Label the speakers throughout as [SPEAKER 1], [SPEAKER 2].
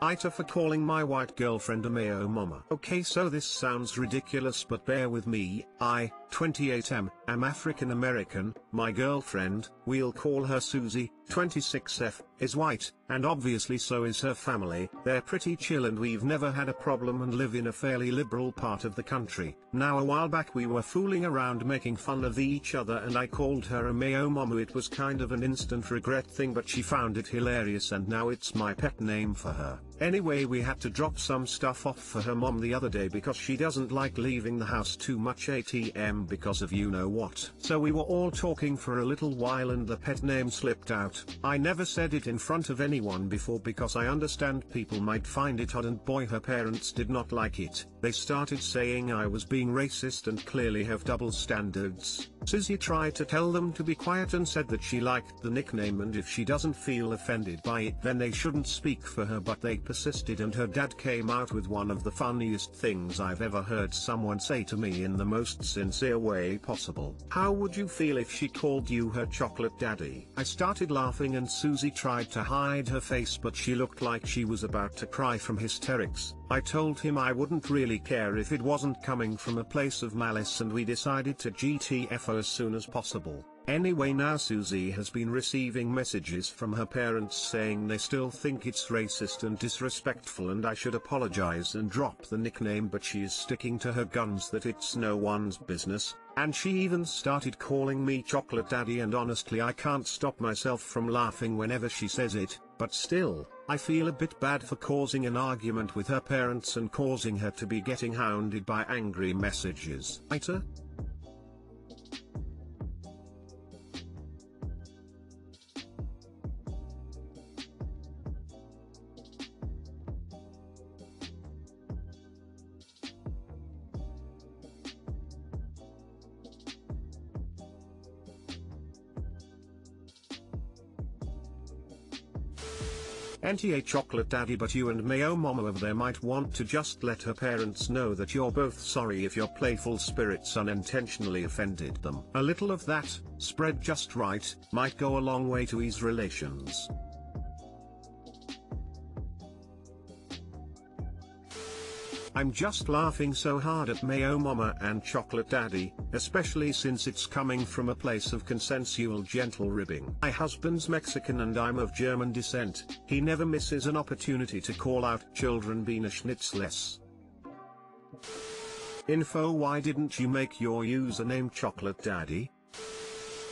[SPEAKER 1] Ita for calling my white girlfriend a Mayo mama. Okay, so this sounds ridiculous, but bear with me. I, 28 am African American, my girlfriend, we'll call her Susie, 26F, is white, and obviously so is her family. They're pretty chill and we've never had a problem and live in a fairly liberal part of the country. Now a while back we were fooling around making fun of each other and I called her a Mayo mama. It was kind of an instant regret thing, but she found it hilarious and now it's my pet name for her. Anyway, we had to drop some stuff off for her mom the other day because she doesn't like leaving the house too much ATM because of you know what. So we were all talking for a little while and the pet name slipped out. I never said it in front of anyone before because I understand people might find it odd, and boy, her parents did not like it. They started saying I was being racist and clearly have double standards. Susie tried to tell them to be quiet and said that she liked the nickname and if she doesn't feel offended by it then they shouldn't speak for her, but they persisted and her dad came out with one of the funniest things I've ever heard someone say to me in the most sincere way possible. How would you feel if she called you her chocolate daddy? I started laughing and Susie tried to hide her face, but she looked like she was about to cry from hysterics. I told him I wouldn't really care if it wasn't coming from a place of malice and we decided to GTFO as soon as possible. Anyway, now Susie has been receiving messages from her parents saying they still think it's racist and disrespectful and I should apologize and drop the nickname, but she is sticking to her guns that it's no one's business, and she even started calling me chocolate daddy, and honestly I can't stop myself from laughing whenever she says it, but still, I feel a bit bad for causing an argument with her parents and causing her to be getting hounded by angry messages. Ita? NTA chocolate daddy, but you and Mayo mama over there might want to just let her parents know that you're both sorry if your playful spirits unintentionally offended them. A little of that, spread just right, might go a long way to ease relations. I'm just laughing so hard at Mayo mama and chocolate daddy, especially since it's coming from a place of consensual gentle ribbing. My husband's Mexican and I'm of German descent. He never misses an opportunity to call out children being a schnitzless. Info: why didn't you make your username chocolate daddy?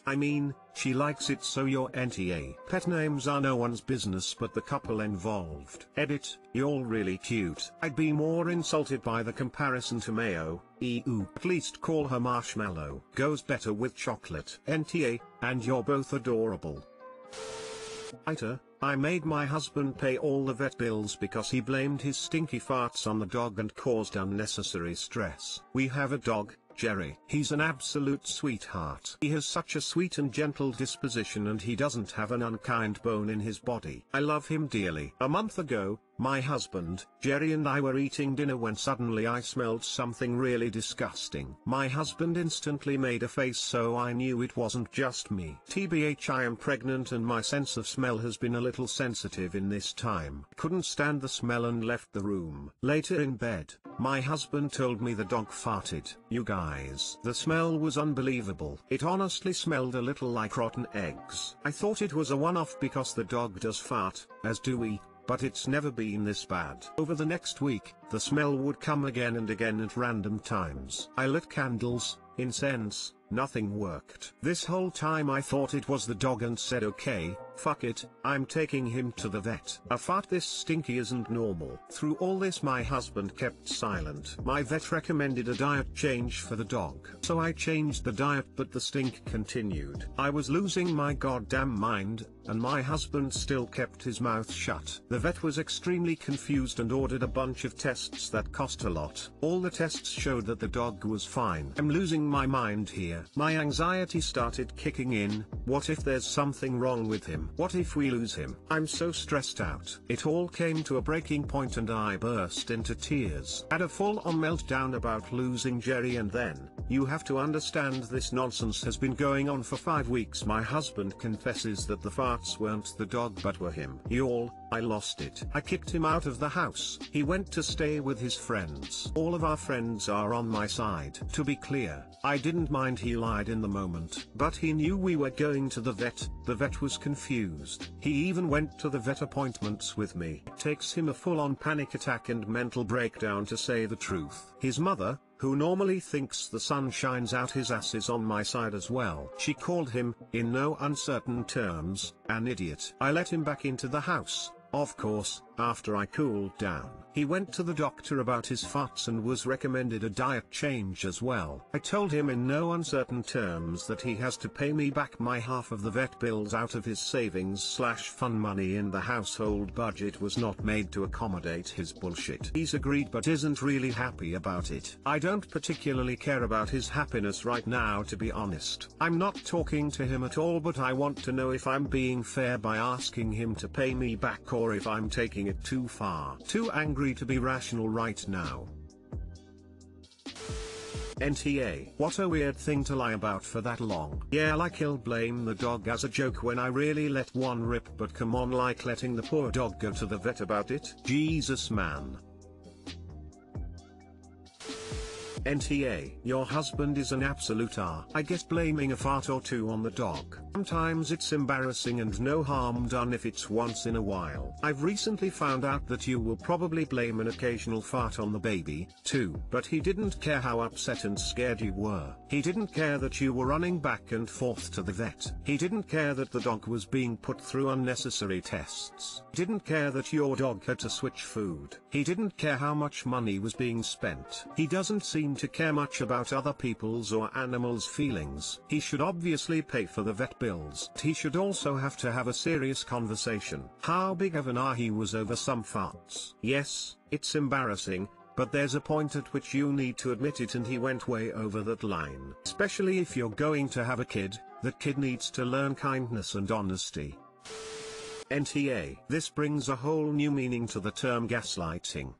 [SPEAKER 1] I mean, she likes it, so your NTA. Pet names are no one's business but the couple involved. Edit: you're really cute. I'd be more insulted by the comparison to Mayo. Ew. At least call her marshmallow. Goes better with chocolate. NTA, and you're both adorable. Ita: I made my husband pay all the vet bills because he blamed his stinky farts on the dog and caused unnecessary stress. We have a dog, Jerry. He's an absolute sweetheart. He has such a sweet and gentle disposition and he doesn't have an unkind bone in his body. I love him dearly. A month ago, my husband, Jerry, and I were eating dinner when suddenly I smelled something really disgusting. My husband instantly made a face, so I knew it wasn't just me. TBH, I am pregnant and my sense of smell has been a little sensitive in this time. Couldn't stand the smell and left the room. Later in bed, my husband told me the dog farted. You guys, the smell was unbelievable. It honestly smelled a little like rotten eggs. I thought it was a one-off because the dog does fart, as do we, but it's never been this bad. Over the next week, the smell would come again and again at random times. I lit candles, incense, nothing worked. This whole time I thought it was the dog and said, okay, fuck it, I'm taking him to the vet. A fart this stinky isn't normal. Through all this my husband kept silent. My vet recommended a diet change for the dog. So I changed the diet, but the stink continued. I was losing my goddamn mind, and my husband still kept his mouth shut. The vet was extremely confused and ordered a bunch of tests that cost a lot. All the tests showed that the dog was fine. I'm losing my mind here. My anxiety started kicking in. What if there's something wrong with him? What if we lose him? I'm so stressed out. It all came to a breaking point and I burst into tears. Had a full-on meltdown about losing Jerry, and then, you have to understand, this nonsense has been going on for 5 weeks. My husband confesses that the farts farts weren't the dog but were him. Y'all, I lost it. I kicked him out of the house. He went to stay with his friends. All of our friends are on my side. To be clear, I didn't mind he lied in the moment. But he knew we were going to the vet. The vet was confused. He even went to the vet appointments with me. It takes him a full-on panic attack and mental breakdown to say the truth. His mother, who normally thinks the sun shines out his ass, is on my side as well. She called him, in no uncertain terms, an idiot. I let him back into the house, of course, after I cooled down. He went to the doctor about his farts and was recommended a diet change as well. I told him in no uncertain terms that he has to pay me back my half of the vet bills out of his savings/fun money in the household budget was not made to accommodate his bullshit. He's agreed but isn't really happy about it. I don't particularly care about his happiness right now, to be honest. I'm not talking to him at all, but I want to know if I'm being fair by asking him to pay me back or if I'm taking it too far. Too angry to be rational right now. NTA. What a weird thing to lie about for that long. Yeah, like he'll blame the dog as a joke when I really let one rip, but come on, like letting the poor dog go to the vet about it? Jesus, man. NTA. Your husband is an absolute I guess blaming a fart or two on the dog. Sometimes it's embarrassing and no harm done if it's once in a while. I've recently found out that you will probably blame an occasional fart on the baby, too. But he didn't care how upset and scared you were. He didn't care that you were running back and forth to the vet. He didn't care that the dog was being put through unnecessary tests. He didn't care that your dog had to switch food. He didn't care how much money was being spent. He doesn't seem to care much about other people's or animals' feelings. He should obviously pay for the vet bills. He should also have to have a serious conversation. How big of an he was over some farts. Yes, it's embarrassing, but there's a point at which you need to admit it, and he went way over that line. Especially if you're going to have a kid, that kid needs to learn kindness and honesty. NTA. This brings a whole new meaning to the term gaslighting.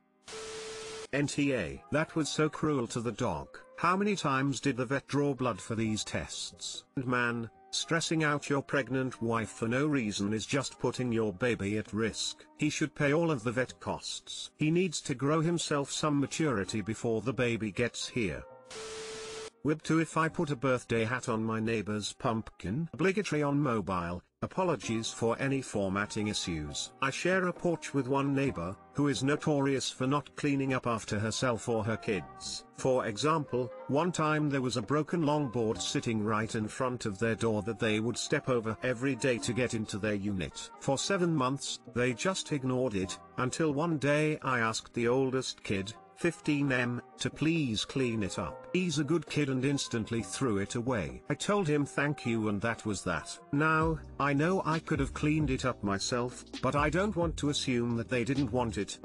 [SPEAKER 1] NTA. That was so cruel to the dog. How many times did the vet draw blood for these tests? And man, stressing out your pregnant wife for no reason is just putting your baby at risk. He should pay all of the vet costs. He needs to grow himself some maturity before the baby gets here. Wib 2. If I put a birthday hat on my neighbor's pumpkin, obligatory on mobile. Apologies for any formatting issues. I share a porch with one neighbor, who is notorious for not cleaning up after herself or her kids. For example, one time there was a broken longboard sitting right in front of their door that they would step over every day to get into their unit. For 7 months, they just ignored it, until one day I asked the oldest kid, 15M, to please clean it up. He's a good kid and instantly threw it away. I told him thank you and that was that. Now, I know I could have cleaned it up myself, but I don't want to assume that they didn't want it.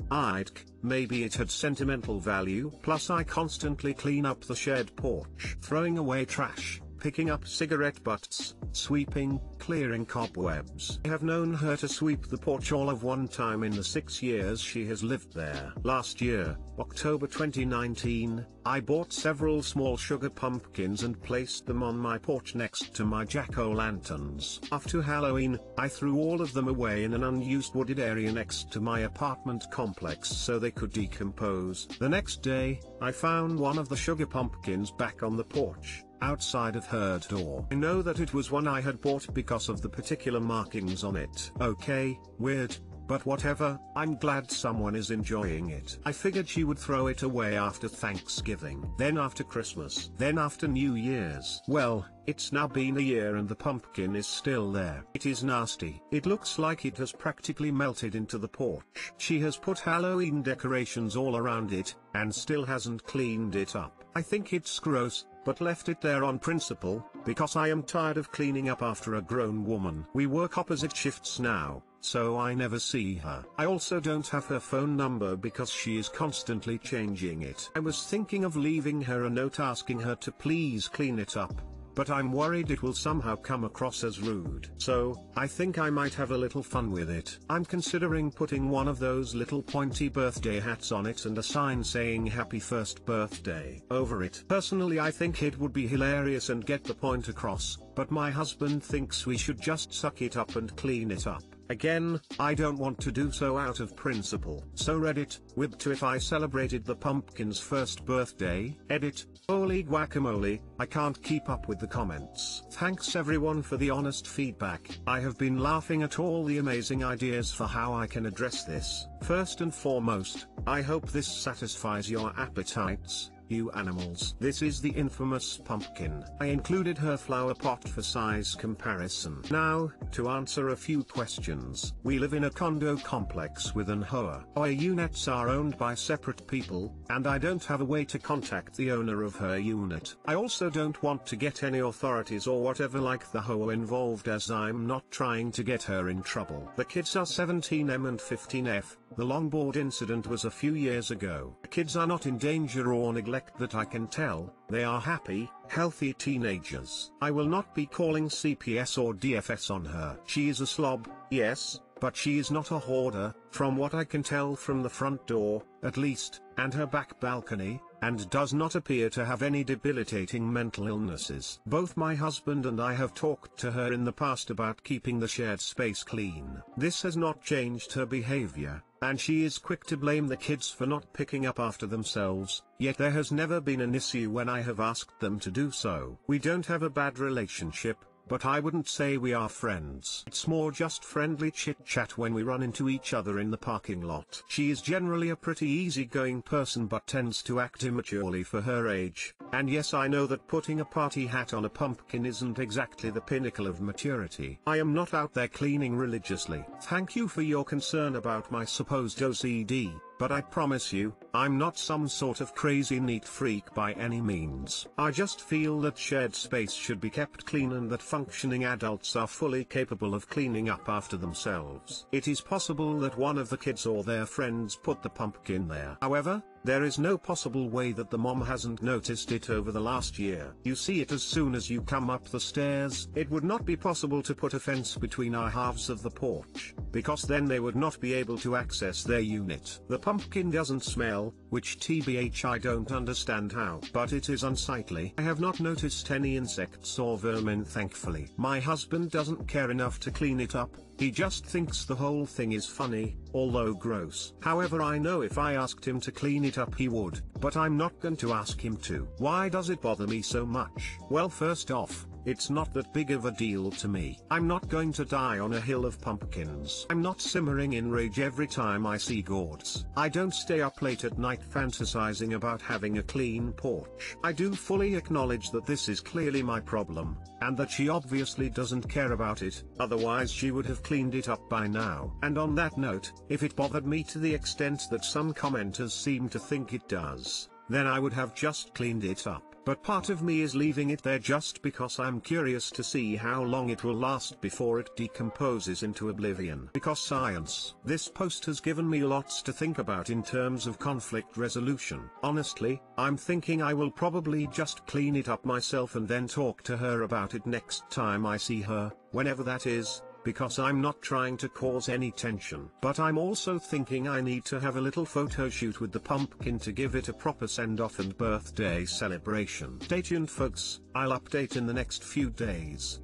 [SPEAKER 1] Maybe it had sentimental value. Plus I constantly clean up the shared porch, throwing away trash, picking up cigarette butts, sweeping, clearing cobwebs. I have known her to sweep the porch all of one time in the 6 years she has lived there. Last year, October 2019, I bought several small sugar pumpkins and placed them on my porch next to my jack-o'-lanterns. After Halloween, I threw all of them away in an unused wooded area next to my apartment complex so they could decompose. The next day, I found one of the sugar pumpkins back on the porch, outside of her door. I know that it was one I had bought because of the particular markings on it. Okay, weird, but whatever, I'm glad someone is enjoying it. I figured she would throw it away after Thanksgiving, then after Christmas, then after New Year's. Well, it's now been a year and the pumpkin is still there. It is nasty. It looks like it has practically melted into the porch. She has put Halloween decorations all around it, and still hasn't cleaned it up. I think it's gross, but left it there on principle, because I am tired of cleaning up after a grown woman. We work opposite shifts now, so I never see her. I also don't have her phone number because she is constantly changing it. I was thinking of leaving her a note asking her to please clean it up, but I'm worried it will somehow come across as rude. So, I think I might have a little fun with it. I'm considering putting one of those little pointy birthday hats on it and a sign saying happy first birthday over it. Personally, I think it would be hilarious and get the point across, but my husband thinks we should just suck it up and clean it up. Again, I don't want to do so out of principle. So Reddit, with to if I celebrated the pumpkin's first birthday, edit, holy guacamole, I can't keep up with the comments. Thanks everyone for the honest feedback. I have been laughing at all the amazing ideas for how I can address this. First and foremost, I hope this satisfies your appetites, you animals. This is the infamous pumpkin. I included her flower pot for size comparison. Now, to answer a few questions. We live in a condo complex with an HOA. Our units are owned by separate people, and I don't have a way to contact the owner of her unit. I also don't want to get any authorities or whatever like the HOA involved, as I'm not trying to get her in trouble. The kids are 17M and 15F. The longboard incident was a few years ago. The kids are not in danger or neglect that I can tell. They are happy, healthy teenagers. I will not be calling CPS or DFS on her. She is a slob, yes, but she is not a hoarder, from what I can tell from the front door, at least, and her back balcony, and does not appear to have any debilitating mental illnesses. Both my husband and I have talked to her in the past about keeping the shared space clean. This has not changed her behavior, and she is quick to blame the kids for not picking up after themselves, yet there has never been an issue when I have asked them to do so. We don't have a bad relationship, but I wouldn't say we are friends. It's more just friendly chit-chat when we run into each other in the parking lot. She is generally a pretty easygoing person but tends to act immaturely for her age. And yes, I know that putting a party hat on a pumpkin isn't exactly the pinnacle of maturity. I am not out there cleaning religiously. Thank you for your concern about my supposed OCD, but I promise you, I'm not some sort of crazy neat freak by any means. I just feel that shared space should be kept clean and that functioning adults are fully capable of cleaning up after themselves. It is possible that one of the kids or their friends put the pumpkin there. However, there is no possible way that the mom hasn't noticed it over the last year. You see it as soon as you come up the stairs. It would not be possible to put a fence between our halves of the porch, because then they would not be able to access their unit. The pumpkin doesn't smell, which TBH I don't understand how, but it is unsightly. I have not noticed any insects or vermin, thankfully. My husband doesn't care enough to clean it up. He just thinks the whole thing is funny, although gross. However, I know if I asked him to clean it up he would, but I'm not going to ask him to. Why does it bother me so much? Well, first off, it's not that big of a deal to me. I'm not going to die on a hill of pumpkins. I'm not simmering in rage every time I see gourds. I don't stay up late at night fantasizing about having a clean porch. I do fully acknowledge that this is clearly my problem, and that she obviously doesn't care about it, otherwise she would have cleaned it up by now. And on that note, if it bothered me to the extent that some commenters seem to think it does, then I would have just cleaned it up. But part of me is leaving it there just because I'm curious to see how long it will last before it decomposes into oblivion. Because science. This post has given me lots to think about in terms of conflict resolution. Honestly, I'm thinking I will probably just clean it up myself and then talk to her about it next time I see her, whenever that is, because I'm not trying to cause any tension. But I'm also thinking I need to have a little photo shoot with the pumpkin to give it a proper send-off and birthday celebration. Stay tuned folks, I'll update in the next few days.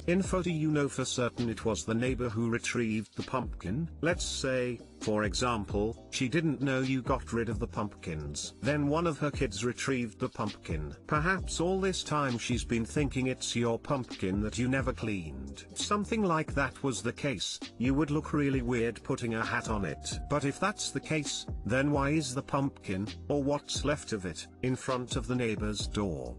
[SPEAKER 1] Info: do you know for certain it was the neighbor who retrieved the pumpkin? Let's say, for example, she didn't know you got rid of the pumpkins. Then one of her kids retrieved the pumpkin. Perhaps all this time she's been thinking it's your pumpkin that you never cleaned. If something like that was the case, you would look really weird putting a hat on it. But if that's the case, then why is the pumpkin, or what's left of it, in front of the neighbor's door?